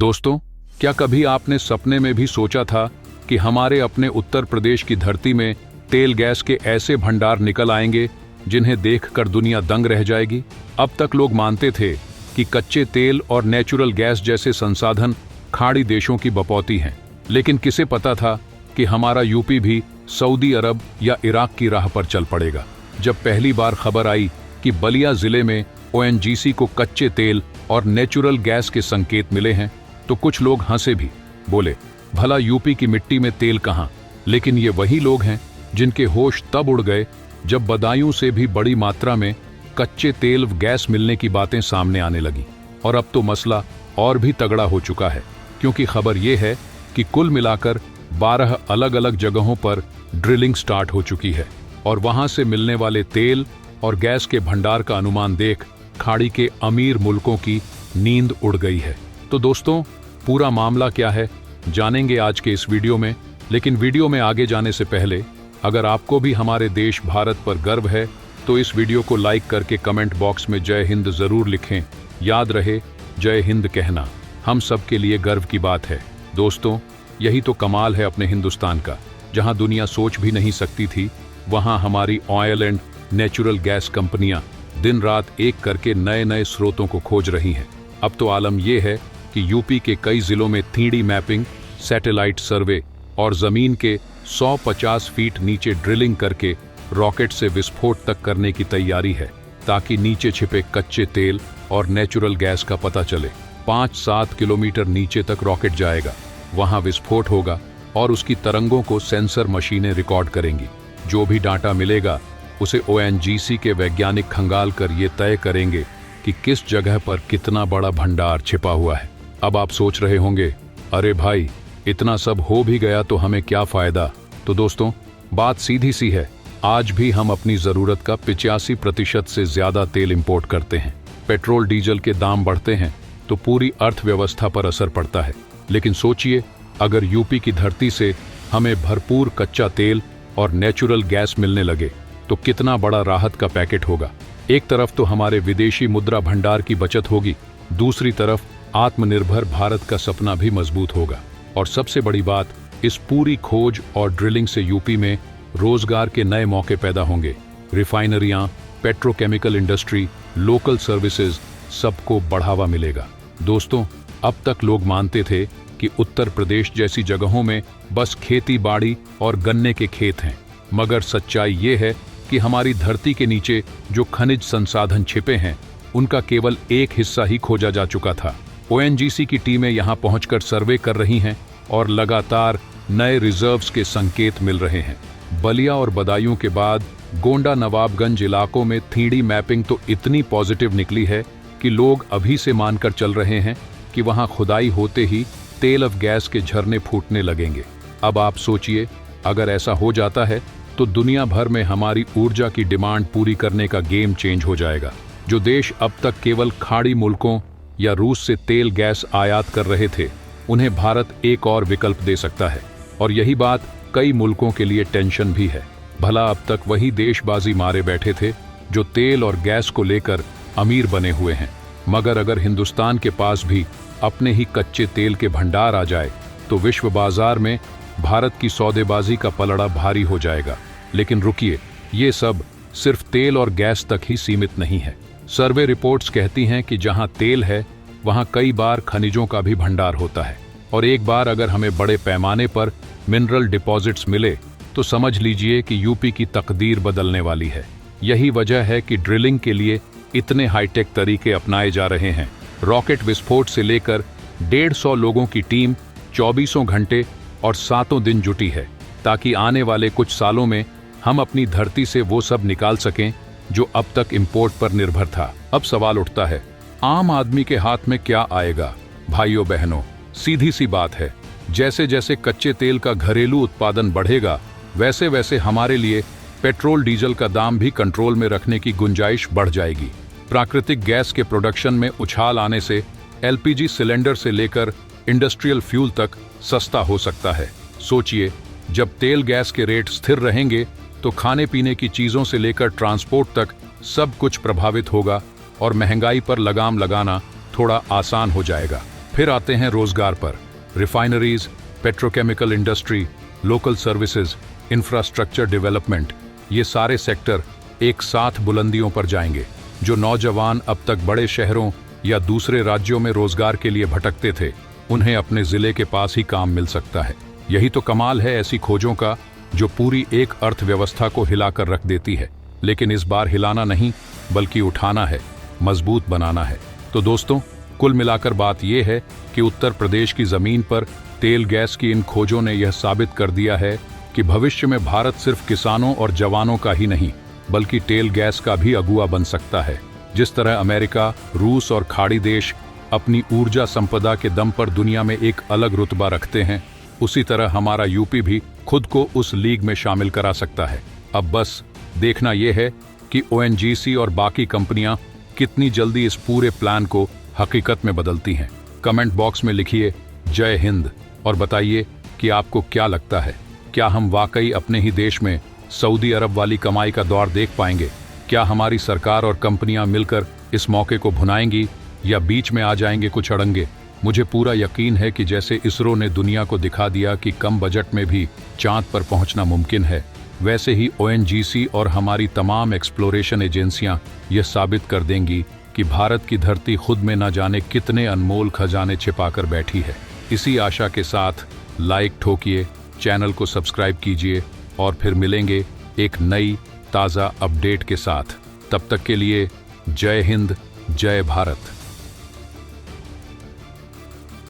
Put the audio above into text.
दोस्तों, क्या कभी आपने सपने में भी सोचा था कि हमारे अपने उत्तर प्रदेश की धरती में तेल गैस के ऐसे भंडार निकल आएंगे जिन्हें देखकर दुनिया दंग रह जाएगी। अब तक लोग मानते थे कि कच्चे तेल और नेचुरल गैस जैसे संसाधन खाड़ी देशों की बपौती हैं, लेकिन किसे पता था कि हमारा यूपी भी सऊदी अरब या इराक की राह पर चल पड़ेगा। जब पहली बार खबर आई कि बलिया जिले में ओएनजीसी को कच्चे तेल और नेचुरल गैस के संकेत मिले हैं, तो कुछ लोग हंसे भी, बोले भला यूपी की मिट्टी में तेल कहां। लेकिन ये वही लोग हैं जिनके होश तब उड़ गए जब बदायूं से भी बड़ी मात्रा में कच्चे तेल गैस मिलने की बातें सामने आने लगी। और अब तो मसला और भी तगड़ा हो चुका है, क्योंकि खबर यह है कि कुल मिलाकर 12 अलग अलग जगहों पर ड्रिलिंग स्टार्ट हो चुकी है और वहां से मिलने वाले तेल और गैस के भंडार का अनुमान देख खाड़ी के अमीर मुल्कों की नींद उड़ गई है। तो दोस्तों, पूरा मामला क्या है जानेंगे आज के इस वीडियो में। लेकिन वीडियो में आगे जाने से पहले अगर आपको भी हमारे देश भारत पर गर्व है तो इस वीडियो को लाइक करके कमेंट बॉक्स में जय हिंद जरूर लिखें। याद रहे, जय हिंद कहना हम सब के लिए गर्व की बात है। दोस्तों, यही तो कमाल है अपने हिंदुस्तान का। जहां दुनिया सोच भी नहीं सकती थी, वहां हमारी ऑयल एंड नेचुरल गैस कंपनियां दिन रात एक करके नए नए स्रोतों को खोज रही हैं। अब तो आलम यह है कि यूपी के कई जिलों में 3D मैपिंग, सैटेलाइट सर्वे और जमीन के 150 फीट नीचे ड्रिलिंग करके रॉकेट से विस्फोट तक करने की तैयारी है, ताकि नीचे छिपे कच्चे तेल और नेचुरल गैस का पता चले। 5-7 किलोमीटर नीचे तक रॉकेट जाएगा, वहां विस्फोट होगा और उसकी तरंगों को सेंसर मशीनें रिकॉर्ड करेंगी। जो भी डाटा मिलेगा उसे ओएनजीसी के वैज्ञानिक खंगाल कर ये तय करेंगे कि किस जगह पर कितना बड़ा भंडार छिपा हुआ है। अब आप सोच रहे होंगे, अरे भाई, इतना सब हो भी गया तो हमें क्या फायदा। तो दोस्तों, बात सीधी सी है। आज भी हम अपनी जरूरत का 85% से ज्यादा तेल इंपोर्ट करते हैं। पेट्रोल डीजल के दाम बढ़ते हैं तो पूरी अर्थव्यवस्था पर असर पड़ता है। लेकिन सोचिए, अगर यूपी की धरती से हमें भरपूर कच्चा तेल और नेचुरल गैस मिलने लगे तो कितना बड़ा राहत का पैकेट होगा। एक तरफ तो हमारे विदेशी मुद्रा भंडार की बचत होगी, दूसरी तरफ आत्मनिर्भर भारत का सपना भी मजबूत होगा। और सबसे बड़ी बात, इस पूरी खोज और ड्रिलिंग से यूपी में रोजगार के नए मौके पैदा होंगे। रिफाइनरियां, पेट्रोकेमिकल इंडस्ट्री, लोकल सर्विसेज, सबको बढ़ावा मिलेगा। दोस्तों, अब तक लोग मानते थे कि उत्तर प्रदेश जैसी जगहों में बस खेती बाड़ी और गन्ने के खेत हैं, मगर सच्चाई ये है कि हमारी धरती के नीचे जो खनिज संसाधन छिपे हैं उनका केवल एक हिस्सा ही खोजा जा चुका था। ओएनजीसी की टीमें यहां पहुंचकर सर्वे कर रही हैं और लगातार नए रिजर्व्स के संकेत मिल रहे हैं। बलिया और बदायूं के बाद गोंडा नवाबगंज इलाकों में 3D मैपिंग तो इतनी पॉजिटिव निकली है कि लोग अभी से मानकर चल रहे हैं कि वहां खुदाई होते ही तेल और गैस के झरने फूटने लगेंगे। अब आप सोचिए, अगर ऐसा हो जाता है तो दुनिया भर में हमारी ऊर्जा की डिमांड पूरी करने का गेम चेंज हो जाएगा। जो देश अब तक केवल खाड़ी मुल्कों या रूस से तेल गैस आयात कर रहे थे, उन्हें भारत एक और विकल्प दे सकता है। और यही बात कई मुल्कों के लिए टेंशन भी है। भला अब तक वही देशबाजी मारे बैठे थे जो तेल और गैस को लेकर अमीर बने हुए हैं, मगर अगर हिंदुस्तान के पास भी अपने ही कच्चे तेल के भंडार आ जाए तो विश्व बाजार में भारत की सौदेबाजी का पलड़ा भारी हो जाएगा। लेकिन रुकिए, ये सब सिर्फ तेल और गैस तक ही सीमित नहीं है। सर्वे रिपोर्ट्स कहती हैं कि जहां तेल है वहां कई बार खनिजों का भी भंडार होता है। और एक बार अगर हमें बड़े पैमाने पर मिनरल डिपॉजिट्स मिले तो समझ लीजिए कि यूपी की तकदीर बदलने वाली है। यही वजह है कि ड्रिलिंग के लिए इतने हाईटेक तरीके अपनाए जा रहे हैं। रॉकेट विस्फोट से लेकर 150 लोगों की टीम 24 घंटे और 7 दिन जुटी है, ताकि आने वाले कुछ सालों में हम अपनी धरती से वो सब निकाल सकें जो अब तक इंपोर्ट पर निर्भर था। अब सवाल उठता है, आम आदमी के हाथ में क्या आएगा? भाइयों बहनों, सीधी सी बात है, जैसे जैसे कच्चे तेल का घरेलू उत्पादन बढ़ेगा, वैसे वैसे हमारे लिए पेट्रोल डीजल का दाम भी कंट्रोल में रखने की गुंजाइश बढ़ जाएगी। प्राकृतिक गैस के प्रोडक्शन में उछाल आने से एलपीजी सिलेंडर से लेकर इंडस्ट्रियल फ्यूल तक सस्ता हो सकता है। सोचिए, जब तेल गैस के रेट स्थिर रहेंगे तो खाने पीने की चीजों से लेकर ट्रांसपोर्ट तक सब कुछ प्रभावित होगा और महंगाई पर लगाम लगाना थोड़ा आसान हो जाएगा। फिर आते हैं रोजगार पर। Refineries, petrochemical industry, local services, infrastructure development, ये सारे सेक्टर एक साथ बुलंदियों पर जाएंगे। जो नौजवान अब तक बड़े शहरों या दूसरे राज्यों में रोजगार के लिए भटकते थे, उन्हें अपने जिले के पास ही काम मिल सकता है। यही तो कमाल है ऐसी खोजों का, जो पूरी एक अर्थव्यवस्था को हिलाकर रख देती है। लेकिन इस बार हिलाना नहीं, बल्कि उठाना है, मजबूत बनाना है। तो दोस्तों, कुल मिलाकर बात यह है कि उत्तर प्रदेश की जमीन पर तेल गैस की इन खोजों ने यह साबित कर दिया है कि भविष्य में भारत सिर्फ किसानों और जवानों का ही नहीं, बल्कि तेल गैस का भी अगुआ बन सकता है। जिस तरह अमेरिका, रूस और खाड़ी देश अपनी ऊर्जा संपदा के दम पर दुनिया में एक अलग रुतबा रखते हैं, उसी तरह हमारा यूपी भी खुद को उस लीग में शामिल करा सकता है। अब बस देखना यह है कि ओएनजीसी और बाकी कंपनियां कितनी जल्दी इस पूरे प्लान को हकीकत में बदलती हैं। कमेंट बॉक्स में लिखिए जय हिंद और बताइए कि आपको क्या लगता है, क्या हम वाकई अपने ही देश में सऊदी अरब वाली कमाई का दौर देख पाएंगे? क्या हमारी सरकार और कंपनियां मिलकर इस मौके को भुनाएंगी या बीच में आ जाएंगे कुछ अड़ंगे? मुझे पूरा यकीन है कि जैसे इसरो ने दुनिया को दिखा दिया कि कम बजट में भी चांद पर पहुंचना मुमकिन है, वैसे ही ओएनजीसी और हमारी तमाम एक्सप्लोरेशन एजेंसियां यह साबित कर देंगी कि भारत की धरती खुद में न जाने कितने अनमोल खजाने छिपाकर बैठी है। इसी आशा के साथ लाइक ठोकिए, चैनल को सब्सक्राइब कीजिए और फिर मिलेंगे एक नई ताज़ा अपडेट के साथ। तब तक के लिए जय हिंद, जय भारत।